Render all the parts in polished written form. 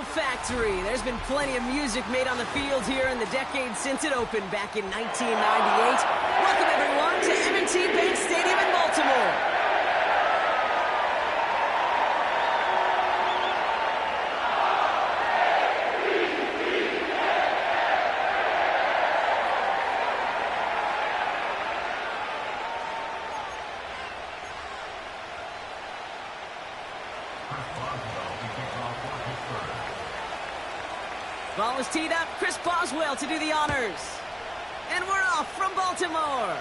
Factory. There's been plenty of music made on the field here in the decade since it opened back in 1998. Welcome, everyone, to M&T Bank Stadium in Baltimore. Ball is teed up. Chris Boswell to do the honors. And we're off from Baltimore.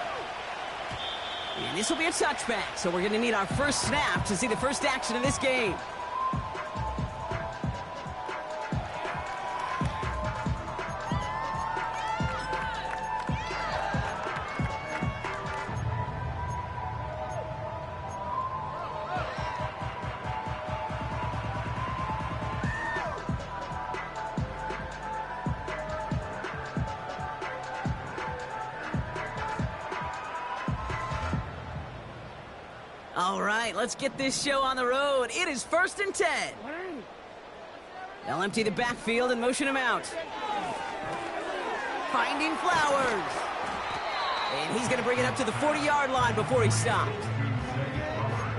And this will be a touchback, so we're going to need our first snap to see the first action of this game. All right, let's get this show on the road. It is 1st and 10. They'll empty the backfield and motion him out. Finding Flowers. And he's going to bring it up to the 40-yard line before he stopped.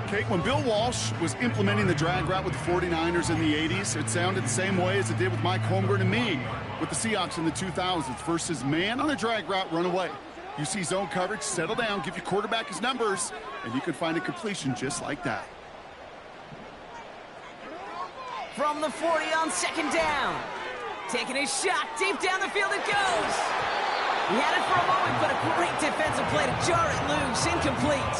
Kate, when Bill Walsh was implementing the drag route with the 49ers in the 80s, it sounded the same way as it did with Mike Holmgren and me with the Seahawks in the 2000s versus man on a drag route, run away. You see zone coverage, settle down, give your quarterback his numbers, and you can find a completion just like that. From the 40 on 2nd down. Taking his shot, deep down the field it goes. He had it for a moment, but a great defensive play to jar it loose, incomplete.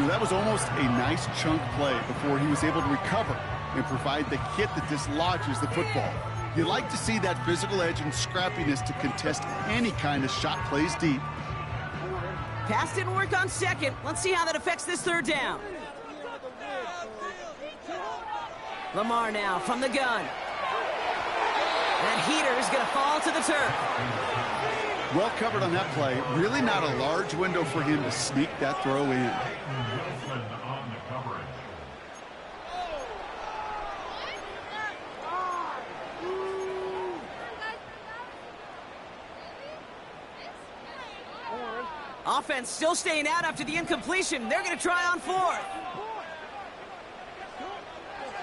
That was almost a nice chunk play before he was able to recover and provide the hit that dislodges the football. You like to see that physical edge and scrappiness to contest any kind of shot plays deep. Pass didn't work on 2nd. Let's see how that affects this 3rd down. Lamar now from the gun. That heater is going to fall to the turf. Well covered on that play. Really not a large window for him to sneak that throw in. Offense still staying out after the incompletion. They're going to try on 4th.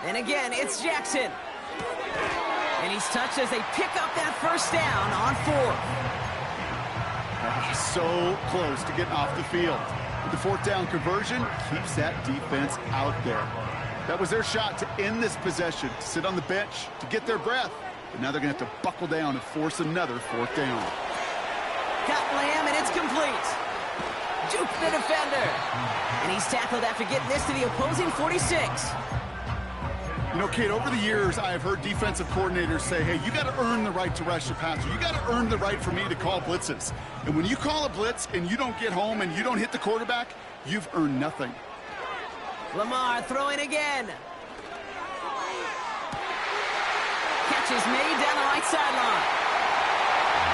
And again, it's Jackson. And he's touched as they pick up that 1st down on 4th. So close to getting off the field. The 4th down conversion keeps that defense out there. That was their shot to end this possession, to sit on the bench, to get their breath. But now they're going to have to buckle down and force another 4th down. Got Lamb, and it's complete. Juke the defender. And he's tackled after getting this to the opposing 46. You know, Kate, over the years, I have heard defensive coordinators say, hey, you got to earn the right to rush the passer. You got to earn the right for me to call blitzes. And when you call a blitz and you don't get home and you don't hit the quarterback, you've earned nothing. Lamar throwing again. Catch is made down the right sideline.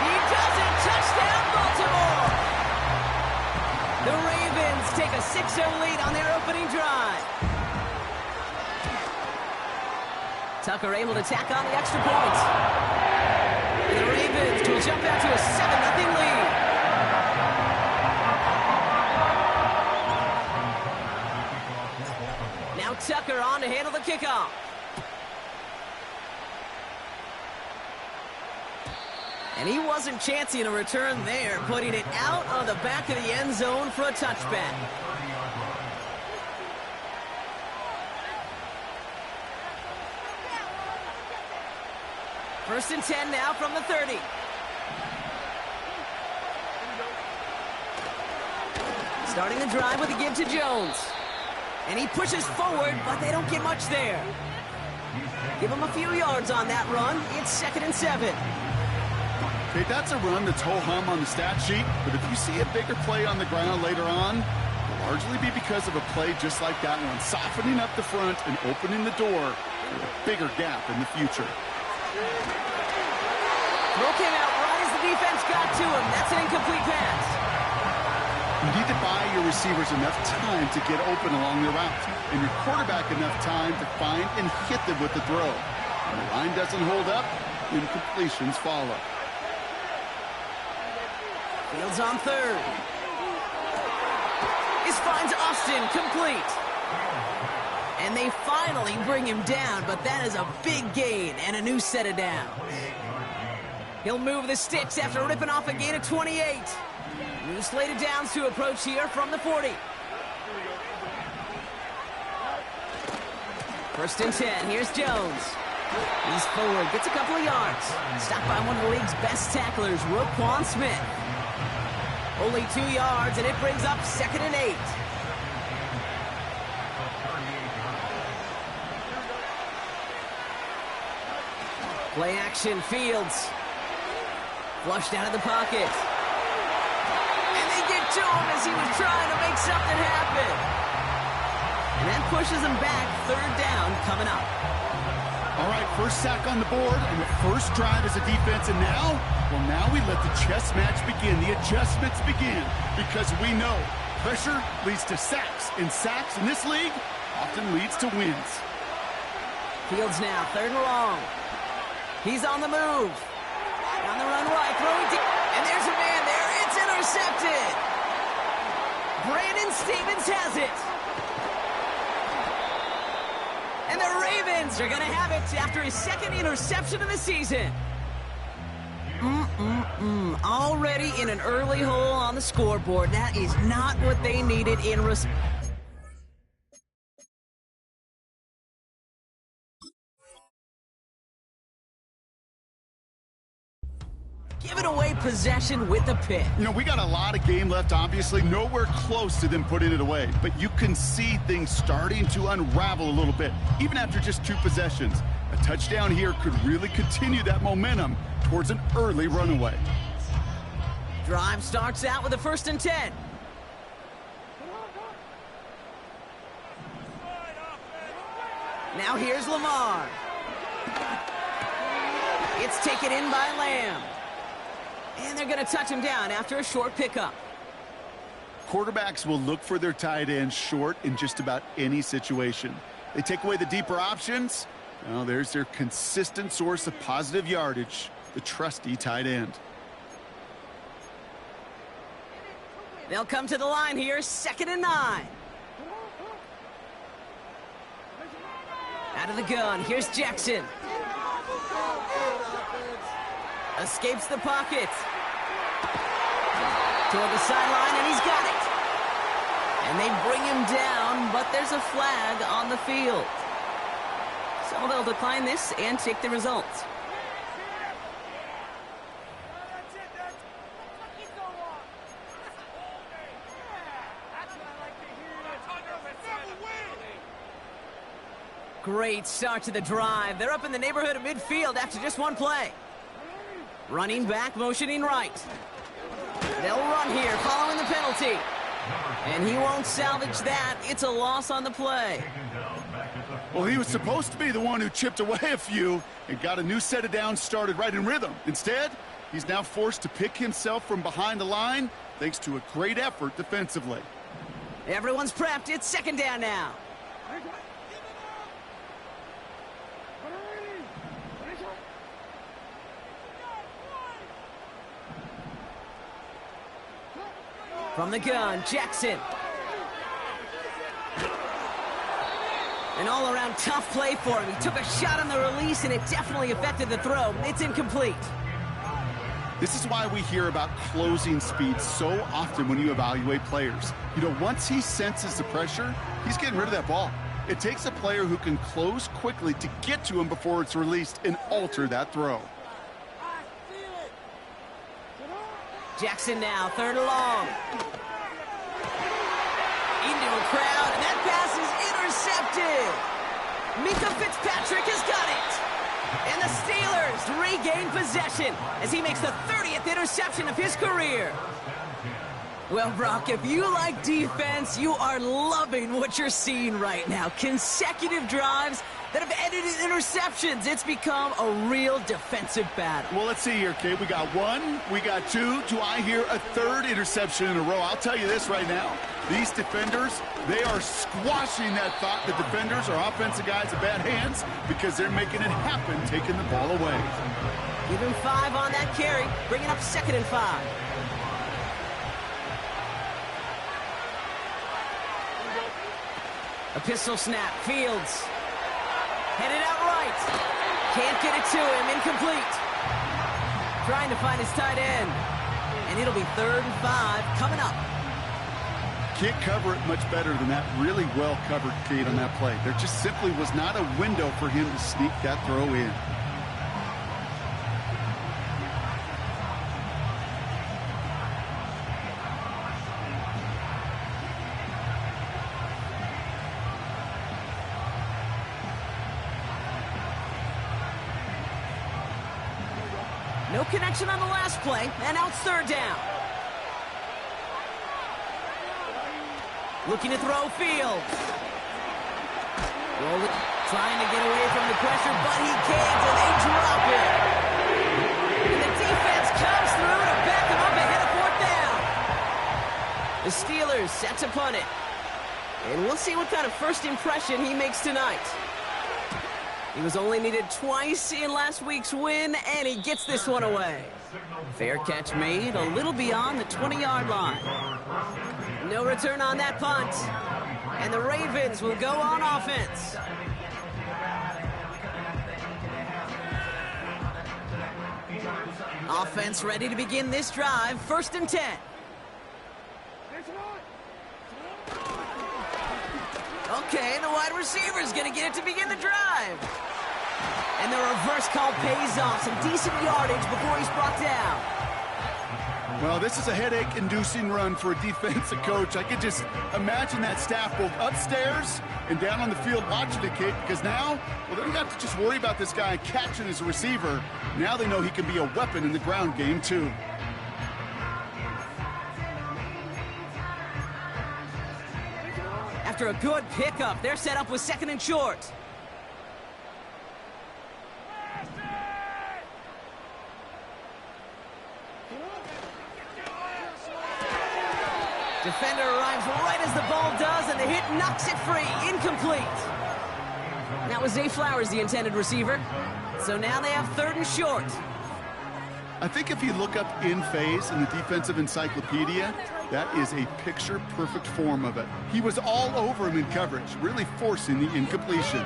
He does it. Touchdown, Baltimore. The Ravens take a 6-0 lead on their opening drive. Tucker able to tack on the extra points. And the Ravens will jump out to a 7-0 lead. Now Tucker on to handle the kickoff. And he wasn't chancing a return there, putting it out of the back of the end zone for a touchback. First and 10 now from the 30. Starting the drive with a give to Jones. And he pushes forward, but they don't get much there. Give him a few yards on that run. It's 2nd and 7. Okay, that's a run that's ho-hum on the stat sheet, but if you see a bigger play on the ground later on, it'll largely be because of a play just like that one, softening up the front and opening the door for a bigger gap in the future. Throw came out right as the defense got to him. That's an incomplete pass. You need to buy your receivers enough time to get open along their route, and your quarterback enough time to find and hit them with the throw. The line doesn't hold up. Incompletions follow. Fields on third. This finds Austin complete. And they finally bring him down, but that is a big gain and a new set of downs. He'll move the sticks after ripping off a gain of 28. New slate of downs to approach here from the 40. First and 10, here's Jones. He's forward, gets a couple of yards. Stopped by one of the league's best tacklers, Roquan Smith. Only 2 yards, and it brings up 2nd and 8. Play action, Fields. Flushed out of the pocket. And they get to him as he was trying to make something happen. And that pushes him back. 3rd down coming up. All right, first sack on the board, and the first drive as a defense, and now we let the chess match begin. The adjustments begin, because we know pressure leads to sacks, and sacks in this league often leads to wins. Fields now, 3rd and long. He's on the move. On the run right, throwing deep, and there's a man there. It's intercepted. Brandon Stevens has it. And the Ravens are going to have it after his 2nd interception of the season. Already in an early hole on the scoreboard. That is not what they needed in response. Giving away possession with a pick. You know, we got a lot of game left, obviously. Nowhere close to them putting it away. But you can see things starting to unravel a little bit, even after just 2 possessions. A touchdown here could really continue that momentum towards an early runaway. Drive starts out with a 1st and 10. Now here's Lamar. It's taken in by Lamb. And they're going to touch him down after a short pickup. Quarterbacks will look for their tight end short in just about any situation. They take away the deeper options. Well, there's their consistent source of positive yardage, the trusty tight end. They'll come to the line here, 2nd and 9. Out of the gun, here's Jackson. Escapes the pocket. Toward the sideline, and he's got it. And they bring him down, but there's a flag on the field. So they'll decline this and take the results. Great start to the drive. They're up in the neighborhood of midfield after just 1 play. Running back, motioning right. They'll run here following the penalty. And he won't salvage that. It's a loss on the play. Well, he was supposed to be the one who chipped away a few and got a new set of downs started right in rhythm. Instead, he's now forced to pick himself from behind the line thanks to a great effort defensively. Everyone's prepped. It's 2nd down now. From the gun, Jackson. An all-around tough play for him. He took a shot on the release, and it definitely affected the throw. It's incomplete. This is why we hear about closing speed so often when you evaluate players. You know, once he senses the pressure, he's getting rid of that ball. It takes a player who can close quickly to get to him before it's released and alter that throw. Jackson now, 3rd and long. Into a crowd, and that pass is intercepted. Minkah Fitzpatrick has got it. And the Steelers regain possession as he makes the 30th interception of his career. Well, Brock, if you like defense, you are loving what you're seeing right now. Consecutive drives that have ended in interceptions. It's become a real defensive battle. Well, let's see here, Kate. We got one, we got two. Do I hear a third interception in a row? I'll tell you this right now. These defenders, they are squashing that thought that defenders or offensive guys have bad hands because they're making it happen, taking the ball away. Give him 5 on that carry, bringing up 2nd and 5. A pistol snap, Fields. Headed out right. Can't get it to him, incomplete. Trying to find his tight end. And it'll be 3rd and 5 coming up. Can't cover it much better than that. Really well covered, Kate, on that play. There just simply was not a window for him to sneak that throw in. No connection on the last play, and now it's 3rd down. Looking to throw Fields. Rolling, trying to get away from the pressure, but he can't, and they drop it. And the defense comes through to back him up ahead of 4th down. The Steelers set to punt it. And we'll see what kind of first impression he makes tonight. He was only needed twice in last week's win, and he gets this one away. Fair catch made a little beyond the 20-yard line. No return on that punt, and the Ravens will go on offense. Offense ready to begin this drive, 1st and 10. Okay, the wide receiver's going to get it to begin the drive. And the reverse call pays off. Some decent yardage before he's brought down. Well, this is a headache-inducing run for a defensive coach. I could just imagine that staff both upstairs and down on the field watching the kid, because now, well, they don't have to just worry about this guy catching as a receiver. Now they know he can be a weapon in the ground game, too. After a good pickup, they're set up with 2nd and short. Defender arrives right as the ball does, and the hit knocks it free. Incomplete. That was Zay Flowers, the intended receiver. So now they have 3rd and short. I think if you look up in phase in the defensive encyclopedia, that is a picture-perfect form of it. He was all over him in coverage, really forcing the incompletion.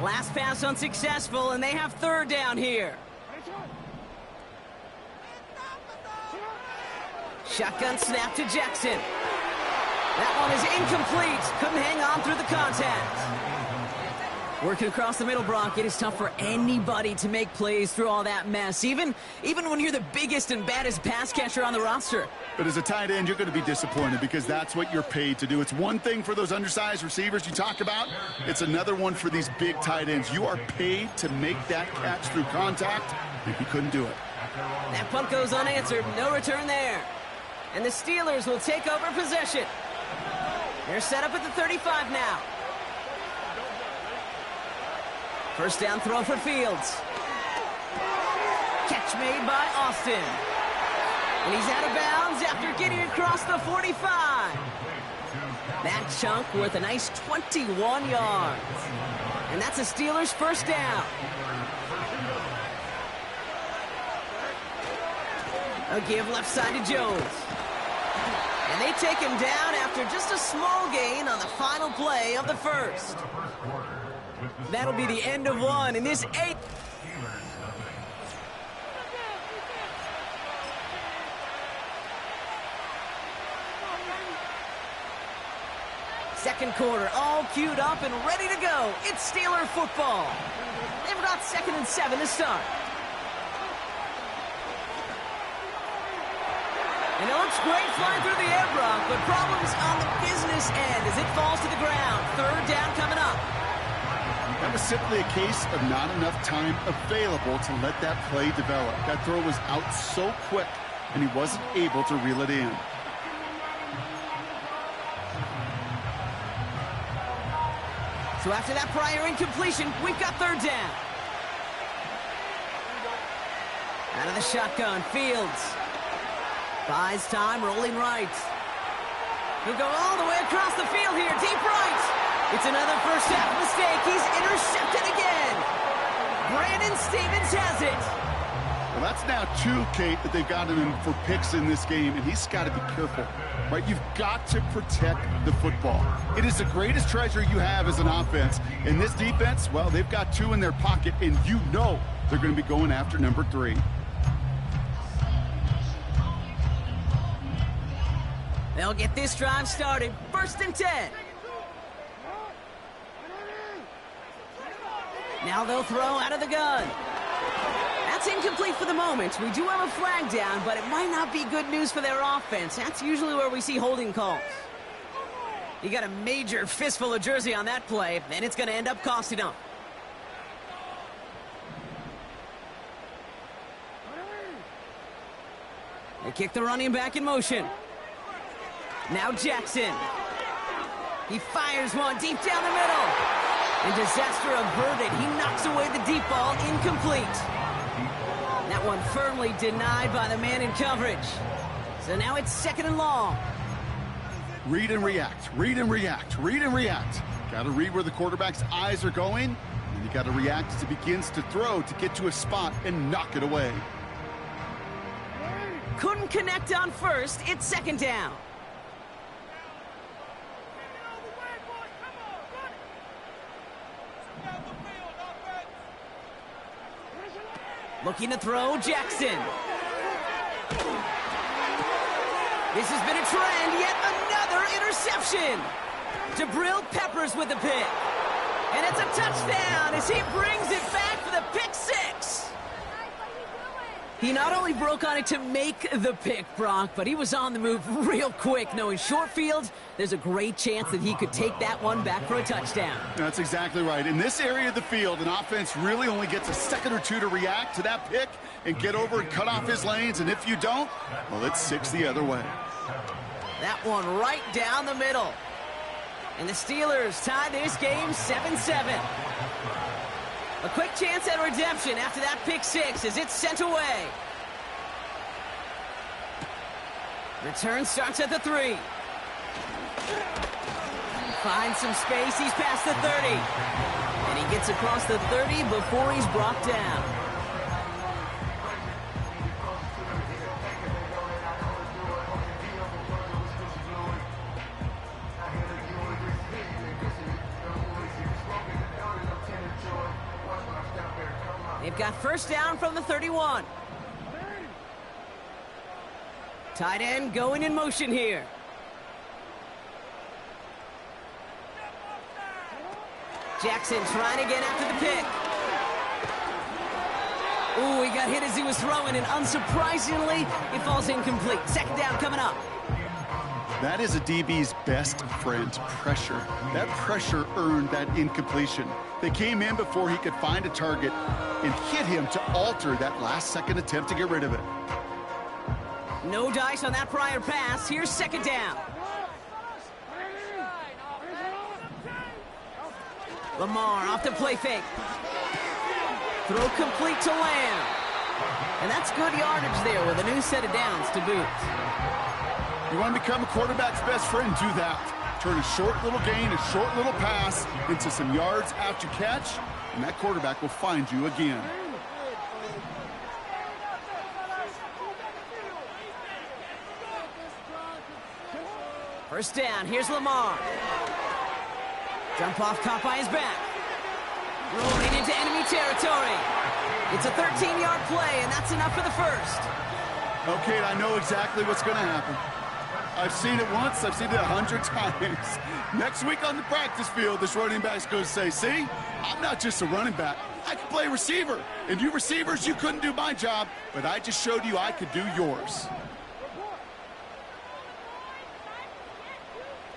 Last pass unsuccessful, and they have 3rd down here. Shotgun snap to Jackson. That one is incomplete. Couldn't hang on through the contact. Working across the middle, Brock, it is tough for anybody to make plays through all that mess, even when you're the biggest and baddest pass catcher on the roster. But as a tight end, you're going to be disappointed because that's what you're paid to do. It's one thing for those undersized receivers you talk about. It's another one for these big tight ends. You are paid to make that catch through contact, and he couldn't do it. That punt goes unanswered. No return there. And the Steelers will take over possession. They're set up at the 35 now. 1st down throw for Fields. Catch made by Austin. And he's out of bounds after getting across the 45. That chunk worth a nice 21 yards. And that's a Steelers 1st down. A give left side to Jones. And they take him down after just a small gain on the final play of the 1st. That'll be the end of one in this 8th. Second quarter, all queued up and ready to go. It's Steeler football. They've got 2nd and 7 to start. And it looks great flying through the air, Brock, but problems on the business end as it falls to the ground. 3rd down coming up. That was simply a case of not enough time available to let that play develop. That throw was out so quick, and he wasn't able to reel it in. So after that prior incompletion, we've got third down. Out of the shotgun, Fields. Buys time, rolling right. He'll go all the way across the field here, deep right. It's another first half mistake. He's intercepted again. Brandon Stephens has it. Well, that's now 2, Kate, that they've gotten him for picks in this game, and he's got to be careful, right? You've got to protect the football. It is the greatest treasure you have as an offense. And this defense, well, they've got 2 in their pocket, and you know they're going to be going after number 3. They'll get this drive started. 1st and 10. Now they'll throw out of the gun. That's incomplete for the moment. We do have a flag down, but it might not be good news for their offense. That's usually where we see holding calls. You got a major fistful of jersey on that play, and it's going to end up costing them. They kick the running back in motion. Now Jackson. He fires one deep down the middle. And disaster averted. He knocks away the deep ball, incomplete. That one firmly denied by the man in coverage. So now it's 2nd and long. Read and react, read and react, read and react. Got to read where the quarterback's eyes are going, and you got to react as he begins to throw to get to a spot and knock it away. Couldn't connect on first. It's 2nd down. Looking to throw, Jackson. This has been a trend, yet another interception. Jabril Peppers with the pick. And it's a touchdown as he brings it back for the pick 6. He not only broke on it to make the pick, Brock, but he was on the move real quick. Knowing short field, there's a great chance that he could take that one back for a touchdown. That's exactly right. In this area of the field, an offense really only gets a second or 2 to react to that pick and get over and cut off his lanes. And if you don't, well, it's 6 the other way. That one right down the middle. And the Steelers tie this game 7-7. A quick chance at redemption after that pick 6 as it's sent away. Return starts at the 3. Finds some space. He's past the 30. And he gets across the 30 before he's brought down. They've got first down from the 31. Tight end going in motion here. Jackson trying to get after the pick. Ooh, he got hit as he was throwing, and unsurprisingly, it falls incomplete. 2nd down coming up. That is a DB's best friend, pressure. That pressure earned that incompletion. They came in before he could find a target and hit him to alter that last-second attempt to get rid of it. No dice on that prior pass. Here's 2nd down. Lamar off the play fake. Throw complete to Lamb. And that's good yardage there with a new set of downs to boot. You want to become a quarterback's best friend, do that. Turn a short little gain, a short little pass into some yards after catch, and that quarterback will find you again. First down, here's Lamar. Jump off caught by his back. Rolling into enemy territory. It's a 13-yard play, and that's enough for the first. Okay, I know exactly what's going to happen. I've seen it once, I've seen it 100 times. Next week on the practice field, this running back's going to say, see, I'm not just a running back. I can play receiver. And you receivers, you couldn't do my job, but I just showed you I could do yours.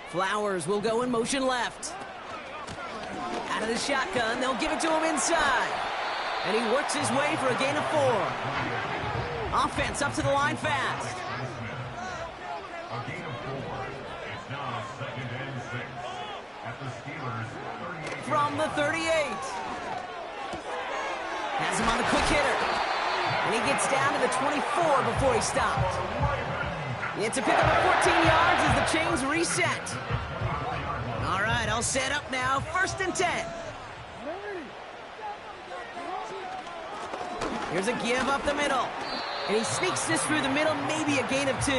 Flowers will go in motion left. Out of the shotgun, they'll give it to him inside. And he works his way for a gain of 4. Offense up to the line fast. A gain of 4. It's now 2nd and 6 at the Steelers' 38. from the 38. Has him on the quick hitter. And he gets down to the 24 before he stopped. It's a pickup of 14 yards as the chains reset. All right, all set up now. 1st and 10. Here's a give up the middle. And he sneaks this through the middle, maybe a gain of 2.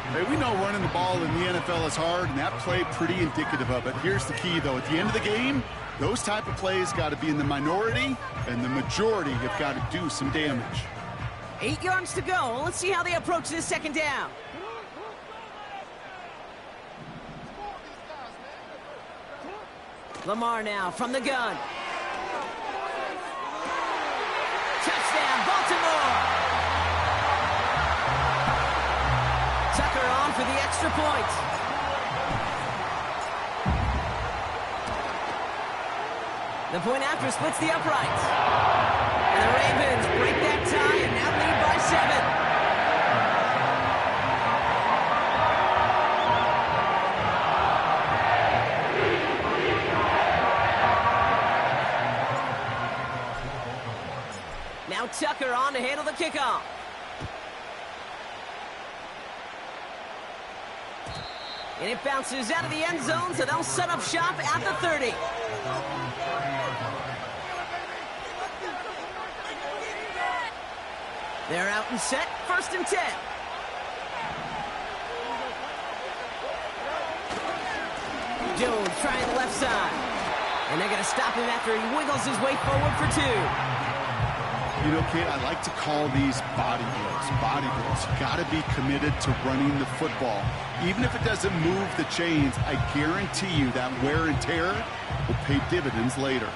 Hey, we know running the ball in the NFL is hard, and that play pretty indicative of it. Here's the key, though. At the end of the game, those type of plays got to be in the minority, and the majority have got to do some damage. 8 yards to go. Let's see how they approach this 2nd down. Lamar now from the gun. Touchdown, Baltimore! Tucker on for the extra point. The point after splits the uprights. And the Ravens break that tie and now lead by 7. Now Tucker on to handle the kickoff. And it bounces out of the end zone, so they'll set up shop at the 30. They're out and set, 1st and 10. Jones trying the left side. And they're going to stop him after he wiggles his way forward for 2. You know, Kate, I like to call these body drills. Body drills. You got to be committed to running the football. Even if it doesn't move the chains, I guarantee you that wear and tear will pay dividends later.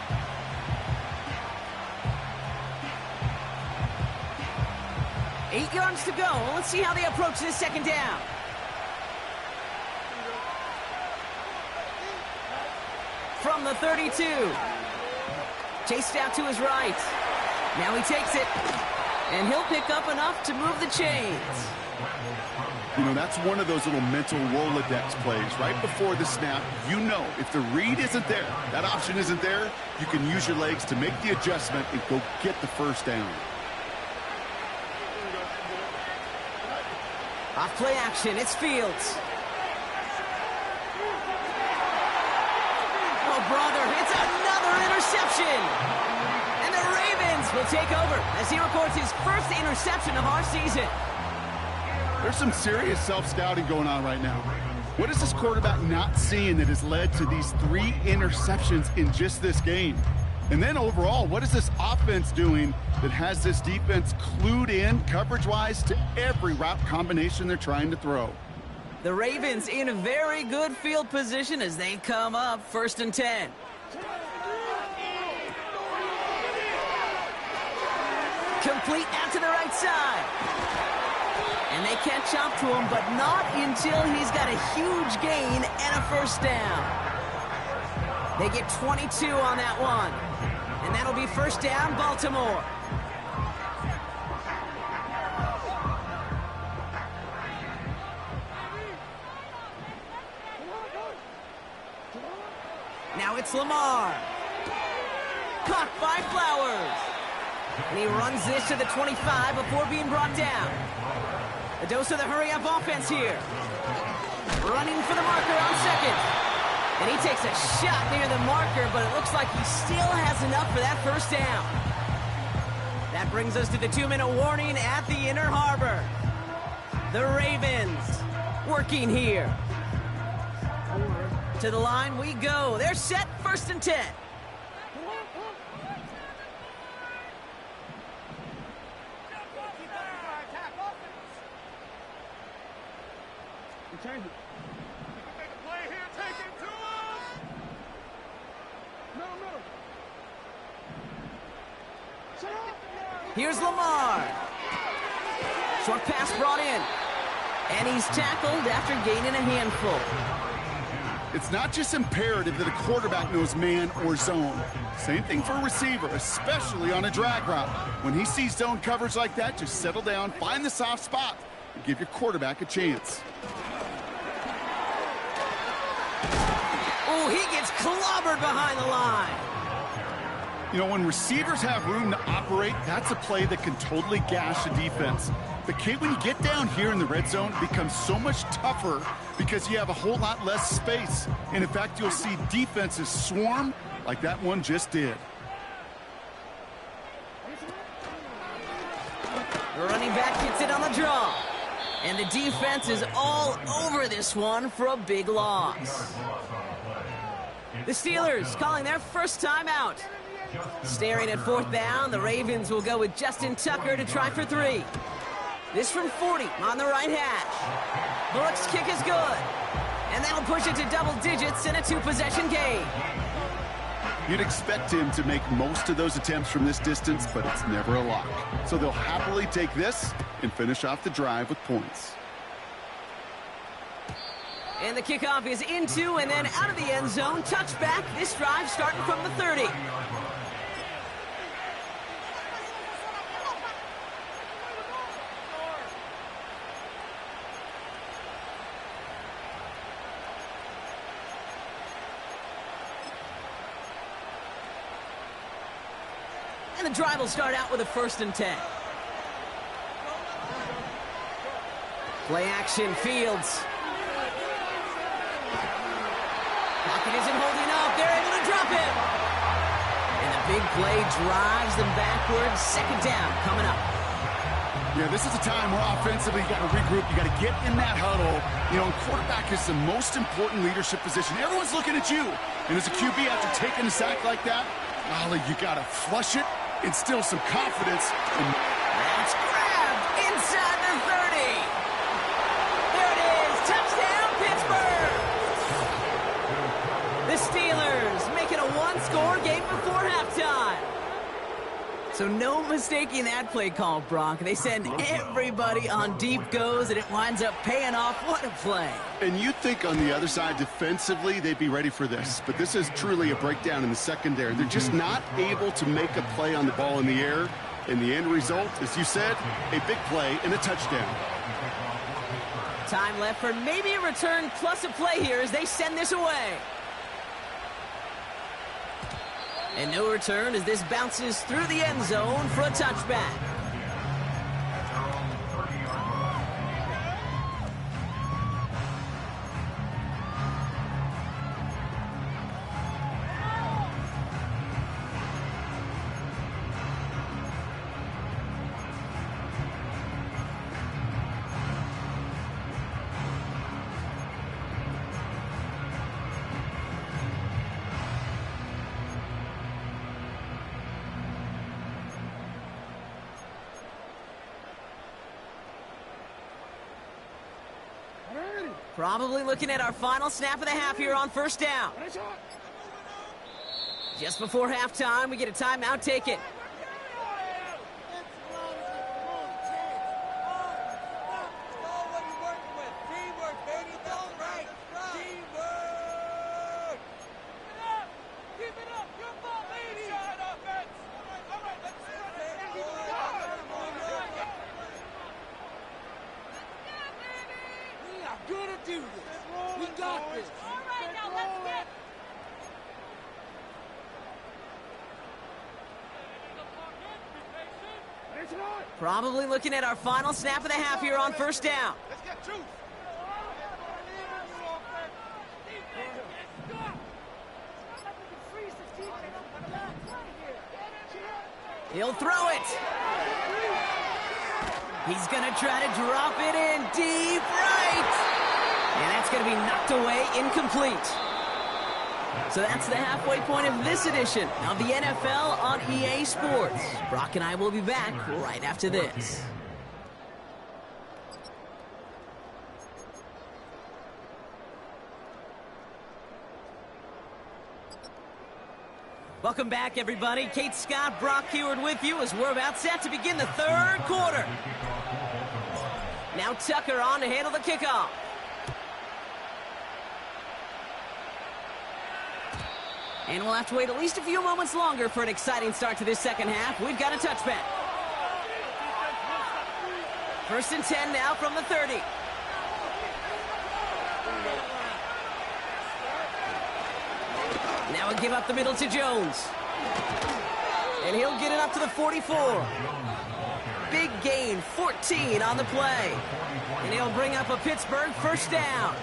Eight yards to go. Let's see how they approach this 2nd down. From the 32. Chased out to his right. Now he takes it, and he'll pick up enough to move the chains. You know, that's one of those little mental Rolodex plays. Right before the snap, you know if the read isn't there, that option isn't there, you can use your legs to make the adjustment and go get the 1st down. Off play action, it's Fields. Oh, brother, it's another interception. And the Ravens will take over as he records his 1st interception of our season. There's some serious self-scouting going on right now. What is this quarterback not seeing that has led to these 3 interceptions in just this game? And then overall, what is this offense doing that has this defense clued in coverage-wise to every route combination they're trying to throw? The Ravens in a very good field position as they come up 1st and 10. Complete out to the right side. And they catch up to him, but not until he's got a huge gain and a 1st down. They get 22 on that one. And that'll be 1st down, Baltimore. Now it's Lamar. Caught by Flowers. And he runs this to the 25 before being brought down. A dose of the hurry-up offense here. Running for the marker on 2nd. And he takes a shot near the marker, but it looks like he still has enough for that 1st down. That brings us to the 2-minute warning at the Inner Harbor. The Ravens working here. To the line we go. They're set, 1st and 10. Change it. Make a play here, take it to him! Middle. Here's Lamar. Short pass brought in. And he's tackled after gaining a handful. It's not just imperative that a quarterback knows man or zone. Same thing for a receiver, especially on a drag route. When he sees zone coverage like that, just settle down, find the soft spot, and give your quarterback a chance. Ooh, Ooh, he gets clobbered behind the line. You know, when receivers have room to operate, that's a play that can totally gash a defense. But, Kate, when you get down here in the red zone, it becomes so much tougher because you have a whole lot less space. And, in fact, you'll see defenses swarm like that one just did. The running back gets it on the draw. And the defense is all over this one for a big loss. The Steelers calling their first time out. Staring at fourth down, the Ravens will go with Justin Tucker to try for 3. This from 40 on the right hash. Bullock's kick is good. And that'll push it to double digits in a 2-possession game. You'd expect him to make most of those attempts from this distance, but it's never a lock. So they'll happily take this and finish off the drive with points. And the kickoff is into and then out of the end zone. Touchback. This drive starting from the 30. And the drive will start out with a 1st and 10. Play action, Fields. Pocket isn't holding up. They're able to drop it. And the big play drives them backwards. 2nd down coming up. Yeah, this is a time where offensively you got to regroup. You got to get in that huddle. You know, and quarterback is the most important leadership position. Everyone's looking at you. And as a QB, after taking a sack like that, golly, you got to flush it, instill some confidence. That's grabbed inside the 30. There it is. Touchdown, Pittsburgh. The Steelers making a 1-score game before halftime. So no mistaking that play call, Brock. They send everybody on deep goes, and it winds up paying off. What a play. And you think on the other side defensively they'd be ready for this. But this is truly a breakdown in the secondary. They're just not able to make a play on the ball in the air. And the end result, as you said, a big play and a touchdown. Time left for maybe a return plus a play here as they send this away. And no return as this bounces through the end zone for a touchback. Probably looking at our final snap of the half here on 1st down. Just before halftime, we get a timeout taken. Probably looking at our final snap of the half here on 1st down. Let's get juice. He'll throw it. He's going to try to drop it in deep right. And that's going to be knocked away, incomplete. So that's the halfway point of this edition of the NFL on EA Sports. Brock and I will be back right after this. Welcome back, everybody. Kate Scott, Brock Huard with you as we're about set to begin the 3rd quarter. Now Tucker on to handle the kickoff. And we'll have to wait at least a few moments longer for an exciting start to this 2nd half. We've got a touchback. 1st and 10 now from the 30. Now a give up the middle to Jones. And he'll get it up to the 44. Big gain, 14 on the play. And he'll bring up a Pittsburgh first down.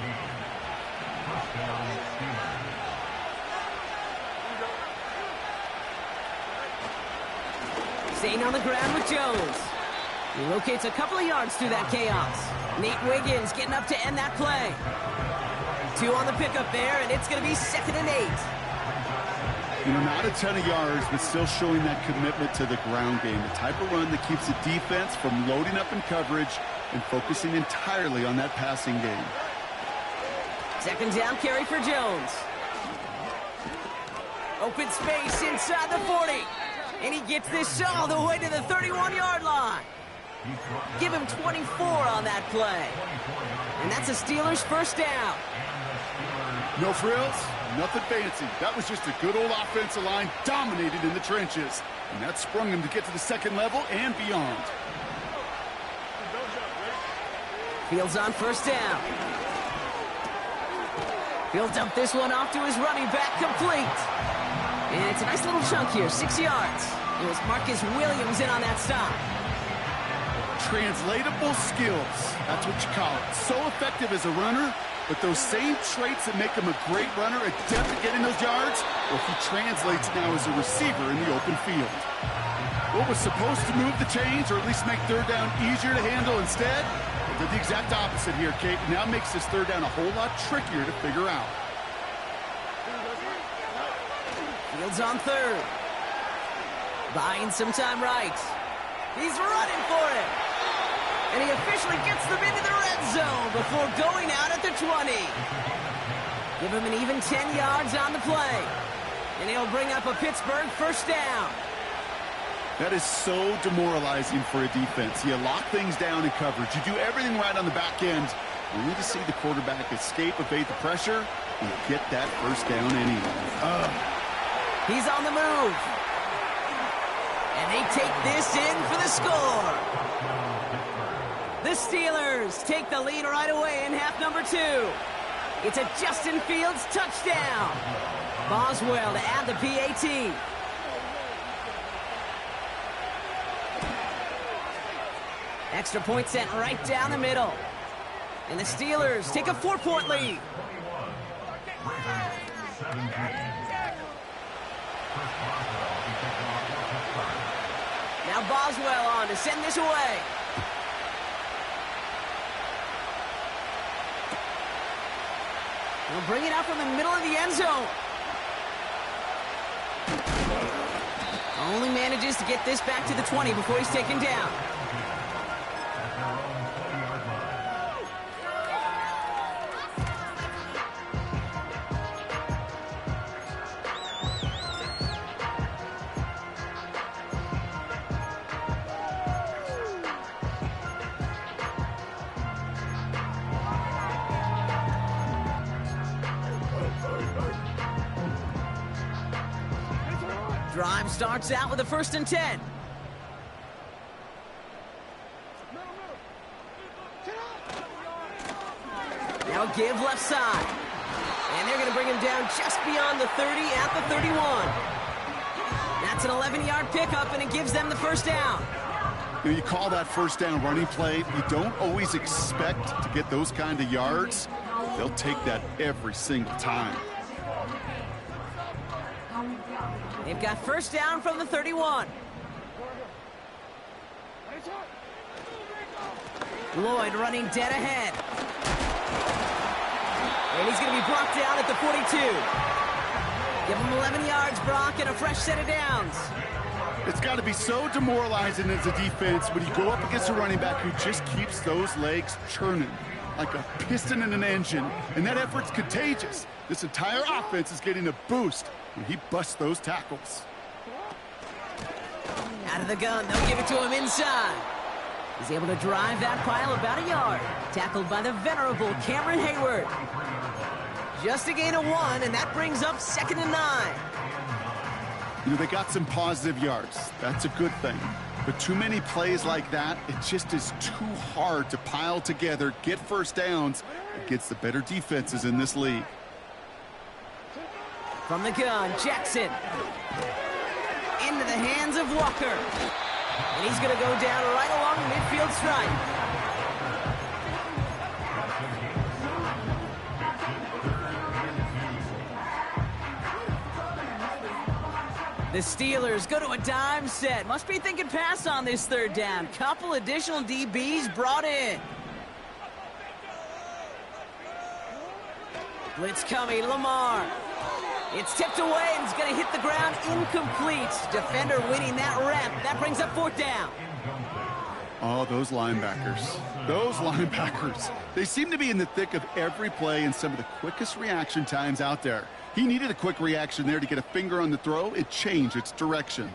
Staying on the ground with Jones. He locates a couple of yards through that chaos. Nate Wiggins getting up to end that play. 2 on the pickup there, and it's going to be 2nd and 8. You know, not a ton of yards, but still showing that commitment to the ground game. The type of run that keeps the defense from loading up in coverage and focusing entirely on that passing game. 2nd down carry for Jones. Open space inside the 40. And he gets this all the way to the 31-yard line. Give him 24 on that play. And that's a Steelers first down. No frills, nothing fancy. That was just a good old offensive line dominated in the trenches. And that sprung him to get to the 2nd level and beyond. Fields on first down. He'll dump this one off to his running back, complete. And it's a nice little chunk here, 6 yards. It was Marcus Williams in on that stop. Translatable skills, that's what you call it. So effective as a runner, but those same traits that make him a great runner, adept at getting those yards, well, he translates now as a receiver in the open field. What was supposed to move the chains, or at least make 3rd down easier to handle instead, did the exact opposite here, Kate. Now makes this 3rd down a whole lot trickier to figure out. Fields on 3rd. Buying some time right. He's running for it. And he officially gets them into the red zone before going out at the 20. Give him an even 10 yards on the play. And he'll bring up a Pittsburgh first down. That is so demoralizing for a defense. You lock things down in coverage. You do everything right on the back end. Only to see the quarterback escape, evade the pressure, and get that first down anyway. He's on the move. And they take this in for the score. The Steelers take the lead right away in half number 2. It's a Justin Fields touchdown. Boswell to add the PAT. Extra point sent right down the middle. And the Steelers take a 4-point lead. Now Boswell on to send this away. He'll bring it out from the middle of the end zone. Only manages to get this back to the 20 before he's taken down. Drive starts out with a 1st and 10. Now give left side. And they're going to bring him down just beyond the 30 at the 31. That's an 11-yard pickup, and it gives them the first down. You know, you call that first down running play. You don't always expect to get those kind of yards. They'll take that every single time. They've got first down from the 31. Lloyd running dead ahead. And he's going to be brought down at the 42. Give him 11 yards, Brock, and a fresh set of downs. It's got to be so demoralizing as a defense when you go up against a running back who just keeps those legs churning like a piston in an engine. And that effort's contagious. This entire offense is getting a boost when he busts those tackles. Out of the gun, they'll give it to him inside. He's able to drive that pile about a yard. Tackled by the venerable Cameron Hayward. Just a gain of 1, and that brings up 2nd and 9. You know, they got some positive yards. That's a good thing. But too many plays like that, it just is too hard to pile together, get first downs against the better defenses in this league. From the gun, Jackson. Into the hands of Walker. And he's going to go down right along the midfield stripe. The Steelers go to a dime set. Must be thinking pass on this third down. Couple additional DBs brought in. Blitz coming, Lamar. It's tipped away and it's going to hit the ground incomplete. Defender winning that rep. That brings up fourth down. Oh, those linebackers. Those linebackers. They seem to be in the thick of every play and some of the quickest reaction times out there. He needed a quick reaction there to get a finger on the throw. It changed its direction.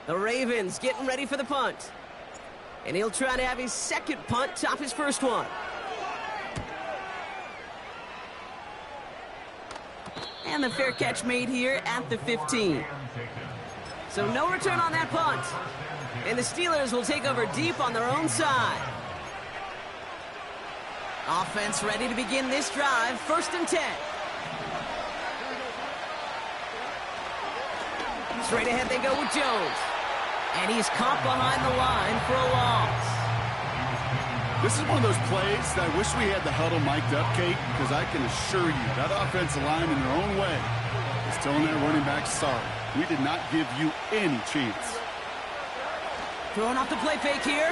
The Ravens getting ready for the punt. And he'll try to have his second punt top his first one. And the fair catch made here at the 15. So no return on that punt. And the Steelers will take over deep on their own side. Offense ready to begin this drive. 1st and 10. Straight ahead they go with Jones. And he's caught behind the line for a loss. This is one of those plays that I wish we had the huddle mic'd up, Kate, because I can assure you that offensive line in their own way is telling their running back, sorry, we did not give you any chance. Throwing off the play fake here.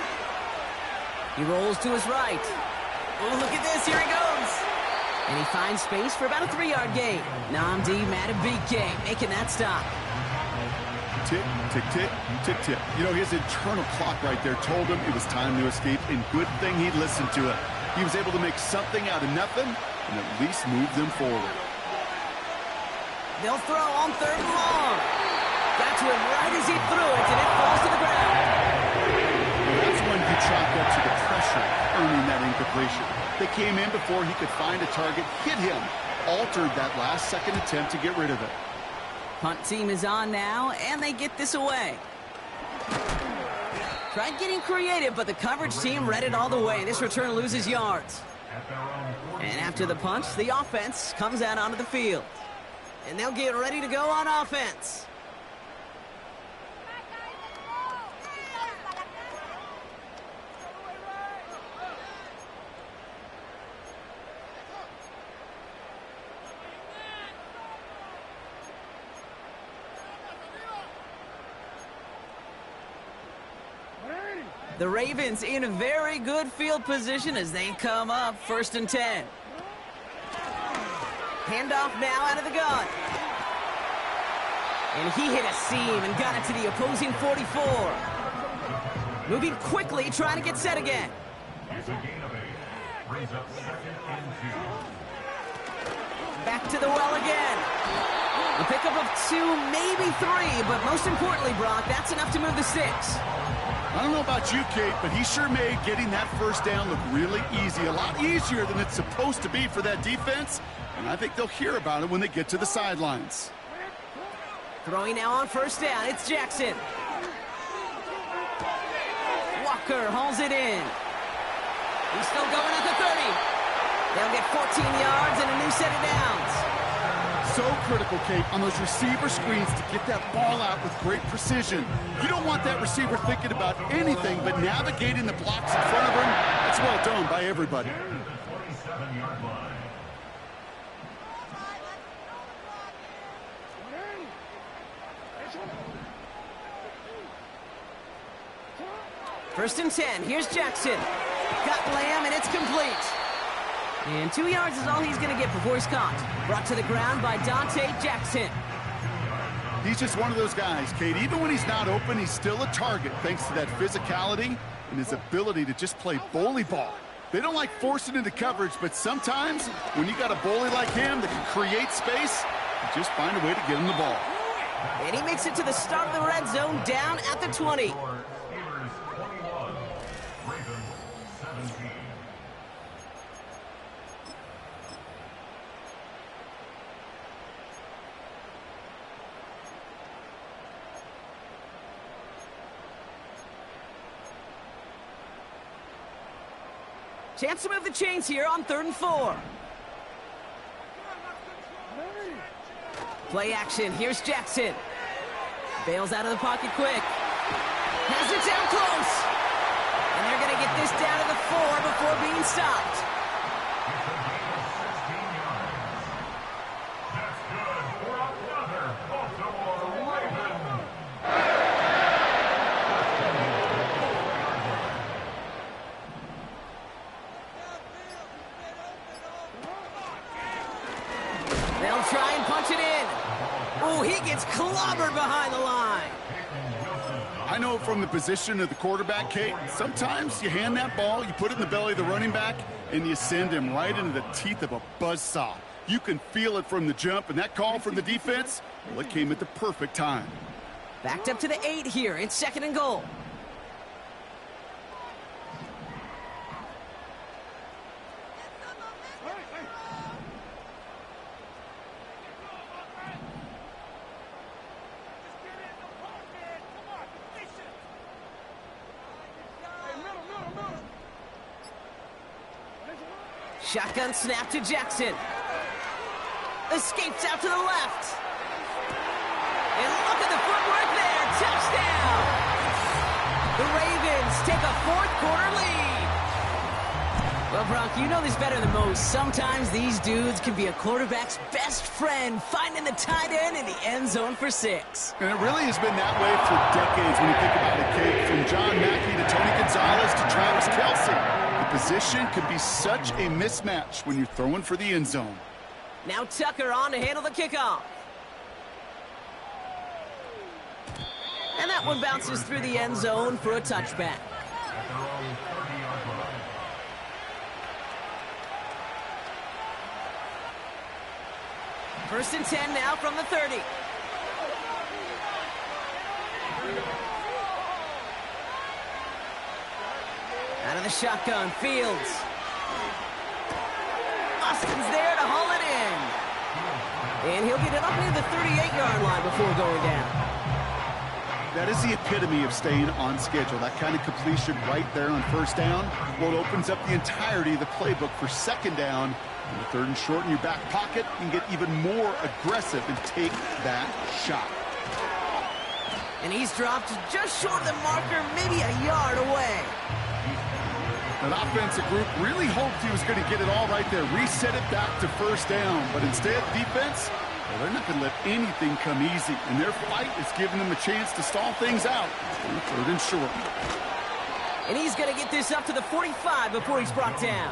He rolls to his right. Oh, look at this. Here he goes. And he finds space for about a 3-yard gain. Nnamdi Madubuike making that stop. Tick, tick, tick, tick, tick. You know, his internal clock right there told him it was time to escape, and good thing he listened to it. He was able to make something out of nothing and at least move them forward. They'll throw on 3rd and long. Got to him right as he threw it, and it falls to the ground. Well, that's when he chalked up to the pressure, earning that incompletion. They came in before he could find a target, hit him, altered that last-second attempt to get rid of it. Punt team is on now, and they get this away. Tried getting creative, but the coverage team read it all the way. This return loses yards. And after the punt, the offense comes out onto the field. And they'll get ready to go on offense. The Ravens in a very good field position as they come up 1st and 10. Handoff now out of the gun. And he hit a seam and got it to the opposing 44. Moving quickly, trying to get set again. Back to the well again. A pickup of 2, maybe 3, but most importantly, Brock, that's enough to move the 6. I don't know about you, Kate, but he sure made getting that first down look really easy. A lot easier than it's supposed to be for that defense. And I think they'll hear about it when they get to the sidelines. Throwing now on 1st down, it's Jackson. Walker hauls it in. He's still going at the 30. They'll get 14 yards and a new set of downs. So critical, Kate, on those receiver screens to get that ball out with great precision. You don't want that receiver thinking about anything but navigating the blocks in front of him. That's well done by everybody. First and 10. Here's Jackson. Got Lamb, and it's complete. And 2 yards is all he's going to get before he's caught. Brought to the ground by Dante Jackson. He's just one of those guys, Kate. Even when he's not open, he's still a target thanks to that physicality and his ability to just play bully ball. They don't like forcing into coverage, but sometimes when you got a bully like him that can create space, you just find a way to get him the ball. And he makes it to the start of the red zone down at the 20. Chance to move the chains here on 3rd and 4. Play action. Here's Jackson. Bails out of the pocket quick. Has it down close. And they're going to get this down to the 4 before being stopped. They'll try and punch it in. Oh, he gets clobbered behind the line. I know from the position of the quarterback, Kate, sometimes you hand that ball, you put it in the belly of the running back, and you send him right into the teeth of a buzzsaw. You can feel it from the jump, and that call from the defense, well, it came at the perfect time. Backed up to the 8 here. It's 2nd and goal. Shotgun snap to Jackson. Escapes out to the left. And look at the footwork there. Touchdown! The Ravens take a 4th quarter lead. Well, Bronk, you know this better than most. Sometimes these dudes can be a quarterback's best friend, finding the tight end in the end zone for 6. And it really has been that way for decades when you think about it, Kate. From John Mackey to Tony Gonzalez to Travis Kelce. The position could be such a mismatch when you're throwing for the end zone. Now Tucker on to handle the kickoff. And that one bounces through the end zone for a touchback. First and 10 now from the 30. Out of the shotgun, Fields. Austin's there to haul it in. And he'll get it up near the 38-yard line before going down. That is the epitome of staying on schedule. That kind of completion right there on 1st down. Well, it opens up the entirety of the playbook for 2nd down. And the 3rd and short in your back pocket, you can get even more aggressive and take that shot. And he's dropped just short of the marker, maybe a yard away. That offensive group really hoped he was going to get it all right there, reset it back to 1st down. But instead, defense, well, they're not going to let anything come easy. And their fight is giving them a chance to stall things out on the 3rd and short. And he's going to get this up to the 45 before he's brought down.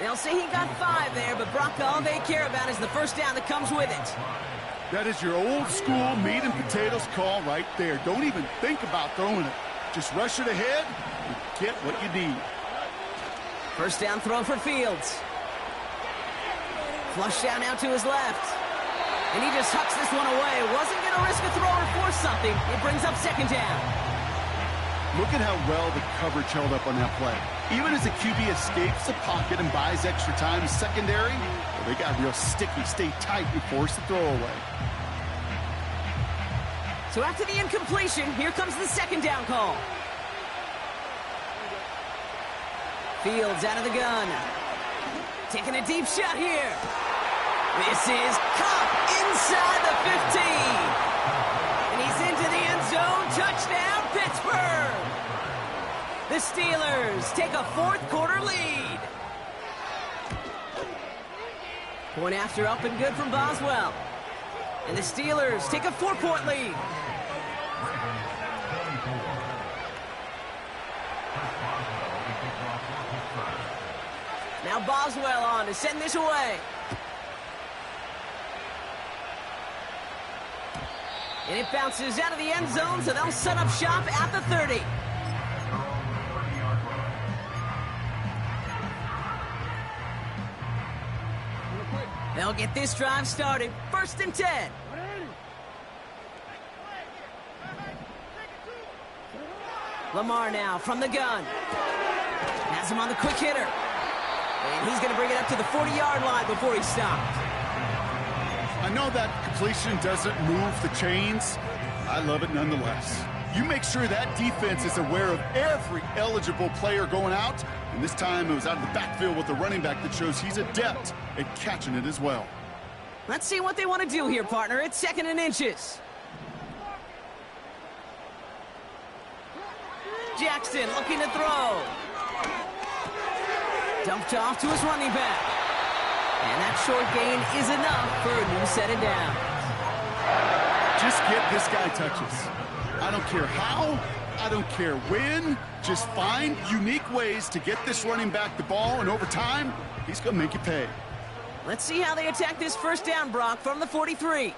They'll say he got 5 there, but Brock, all they care about is the 1st down that comes with it. That is your old school meat and potatoes call right there. Don't even think about throwing it. Just rush it ahead and get what you need. 1st down throw for Fields. Flush down now to his left. And he just hucks this one away. Wasn't going to risk a throw or force something. It brings up 2nd down. Look at how well the coverage held up on that play. Even as the QB escapes the pocket and buys extra time in secondary, well, they got real sticky, stay tight, and force the throw away. So after the incompletion, here comes the 2nd down call. Fields out of the gun. Taking a deep shot here. This is caught inside the 15. And he's into the end zone. Touchdown, Pittsburgh. The Steelers take a 4th quarter lead. Point after up and good from Boswell. And the Steelers take a 4-point lead. Now Boswell on to send this away. And it bounces out of the end zone, so they'll set up shop at the 30. They'll get this drive started. 1st and 10. Lamar now from the gun. Has him on the quick hitter. And he's going to bring it up to the 40-yard line before he's stopped. I know that completion doesn't move the chains. I love it nonetheless. You make sure that defense is aware of every eligible player going out. And this time it was out of the backfield with the running back that shows he's adept at catching it as well. Let's see what they want to do here, partner. It's 2nd and inches. Jackson looking to throw. Dumped off to his running back. And that short gain is enough for a new set of downs. Just get this guy touches. I don't care how, I don't care when. Just find unique ways to get this running back the ball, and over time, he's going to make you pay. Let's see how they attack this 1st down, Brock, from the 43.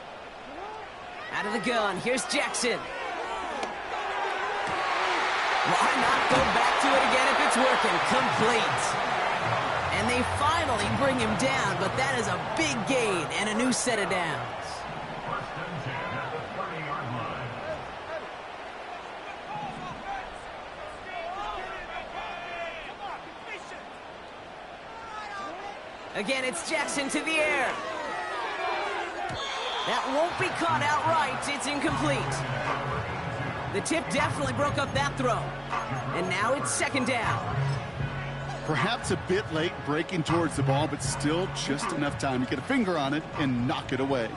Out of the gun, here's Jackson. Why not go back to it again if it's working? Complete. And they finally bring him down, but that is a big gain and a new set of downs. Again, it's Jackson to the air. That won't be caught outright. It's incomplete. The tip definitely broke up that throw. And now it's 2nd down. Perhaps a bit late breaking towards the ball, but still just enough time to get a finger on it and knock it away.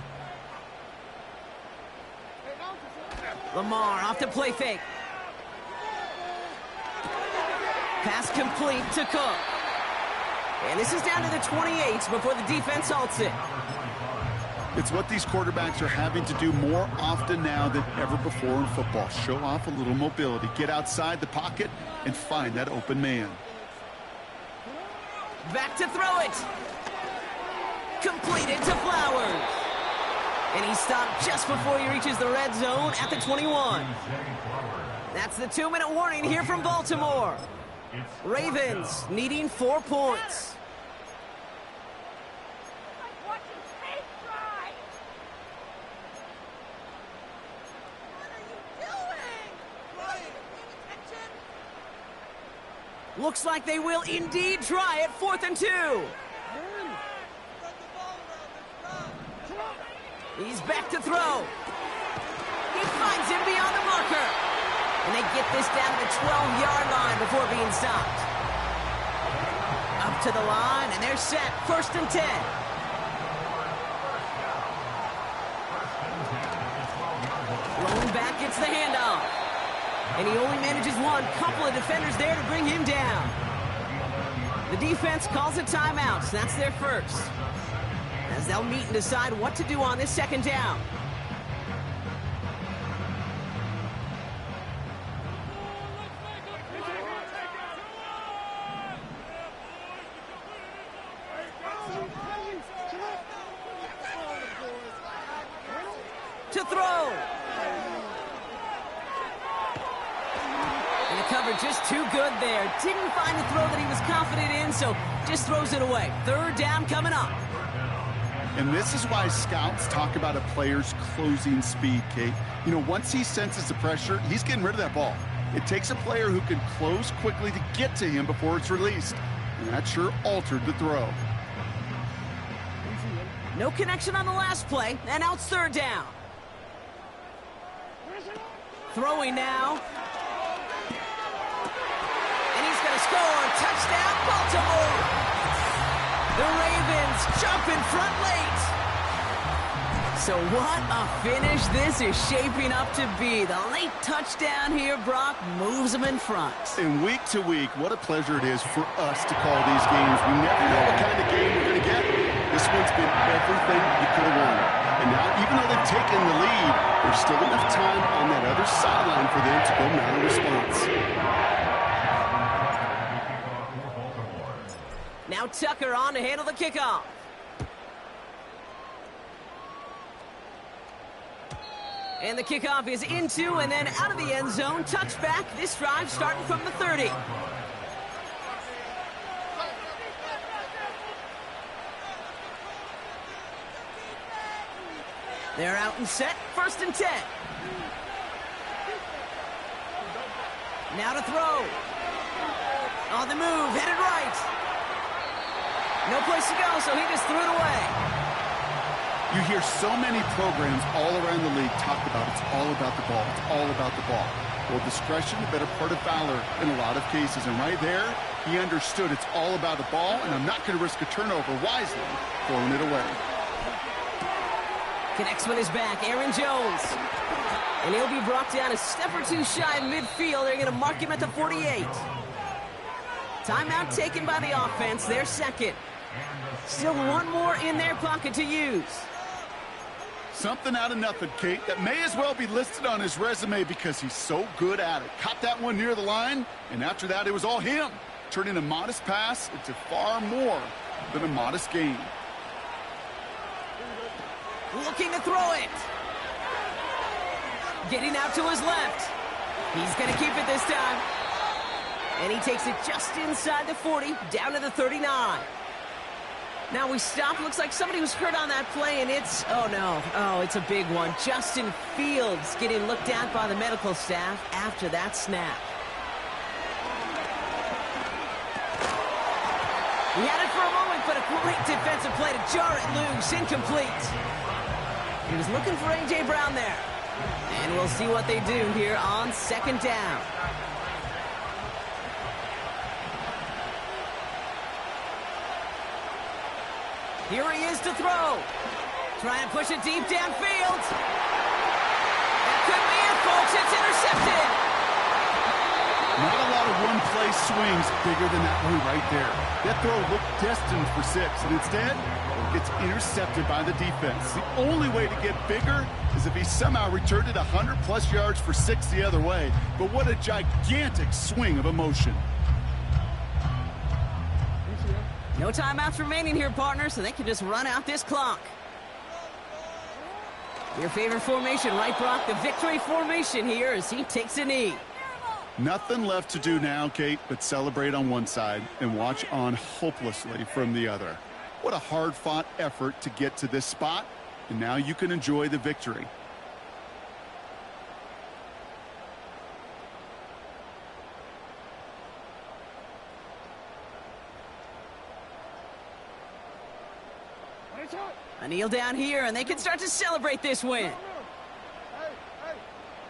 Lamar off the play fake. Pass complete to Cook. And this is down to the 28 before the defense halts it. It's what these quarterbacks are having to do more often now than ever before in football. Show off a little mobility. Get outside the pocket and find that open man. Back to throw it. Completed to Flowers. And he stopped just before he reaches the red zone at the 21. That's the 2-minute warning here from Baltimore. Ravens needing 4 points. Looks like they will indeed try it. 4th and 2. He's back to throw. He finds him beyond the marker. And they get this down to the 12-yard line before being stopped. Up to the line, and they're set. 1st and 10. Lone back gets the handoff. And he only manages one. Couple of defenders there to bring him down. The defense calls a timeout. So that's their first. As they'll meet and decide what to do on this 2nd down. To throw. And the cover just too good there. Didn't find the throw that he was confident in, so just throws it away. 3rd down coming up. And this is why scouts talk about a player's closing speed, Kate. You know, once he senses the pressure, he's getting rid of that ball. It takes a player who can close quickly to get to him before it's released. And that sure altered the throw. No connection on the last play, and now it's 3rd down. Throwing now. And he's going to score. Touchdown, Baltimore. The Ravens jump in front late. So what a finish this is shaping up to be. The late touchdown here, Brock, moves them in front. And week to week, what a pleasure it is for us to call these games. We never know what kind of game we're going to get. This one's been everything you could have wanted. And now, even though they've taken the lead, there's still enough time on that other sideline for them to go mount a response. Now Tucker on to handle the kickoff. And the kickoff is into and then out of the end zone. Touchback. This drive starting from the 30. They're out and set. 1st and 10. Now to throw. On the move. Headed right. No place to go, so he just threw it away. You hear so many programs all around the league talk about it's all about the ball. It's all about the ball. Well, discretion, the better part of valor in a lot of cases. And right there, he understood it's all about the ball, and I'm not going to risk a turnover, wisely throwing it away. Connects with his back, Aaron Jones. And he'll be brought down a step or two shy of midfield. They're going to mark him at the 48. Timeout taken by the offense, their second. Still one more in their pocket to use. Something out of nothing, Kate, that may as well be listed on his resume because he's so good at it. Caught that one near the line, and after that, it was all him, turning a modest pass into far more than a modest gain. Looking to throw it. Getting out to his left. He's going to keep it this time. And he takes it just inside the 40, down to the 39. Now we stop. Looks like somebody was hurt on that play, and it's, oh no, oh, it's a big one. Justin Fields getting looked at by the medical staff after that snap. He had it for a moment, but a great defensive play to jar it loose, incomplete. He was looking for A.J. Brown there. And we'll see what they do here on second down. Here he is to throw. Trying to push it deep downfield. That could be it, folks. It's intercepted. Not a lot of one-play swings bigger than that one right there. That throw looked destined for 6, and instead, it gets intercepted by the defense. The only way to get bigger is if he somehow returned it 100-plus yards for 6 the other way. But what a gigantic swing of emotion. No timeouts remaining here, partner, so they can just run out this clock. Your favorite formation, right, Brock? The victory formation here as he takes a knee. Nothing left to do now, Kate, but celebrate on one side and watch on hopelessly from the other. What a hard-fought effort to get to this spot, and now you can enjoy the victory. A kneel down here, and they can start to celebrate this win. Hey,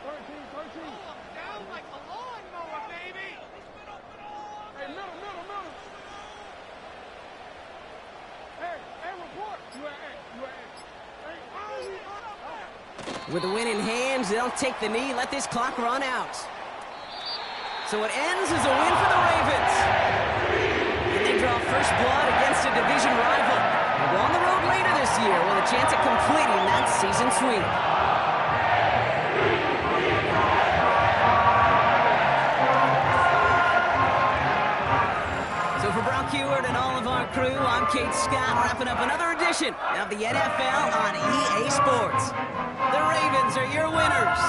13. Down like a lawnmower, baby. Hey, middle. Hey, report. With the win in hands, they'll take the knee, let this clock run out. So it ends as a win for the Ravens. And they draw first blood against a division rival. They'll go on the road later this year with a chance at completing that season sweep. So for Brock Huard and all of our crew, I'm Kate Scott, wrapping up another edition of the NFL on EA Sports. The Ravens are your winners as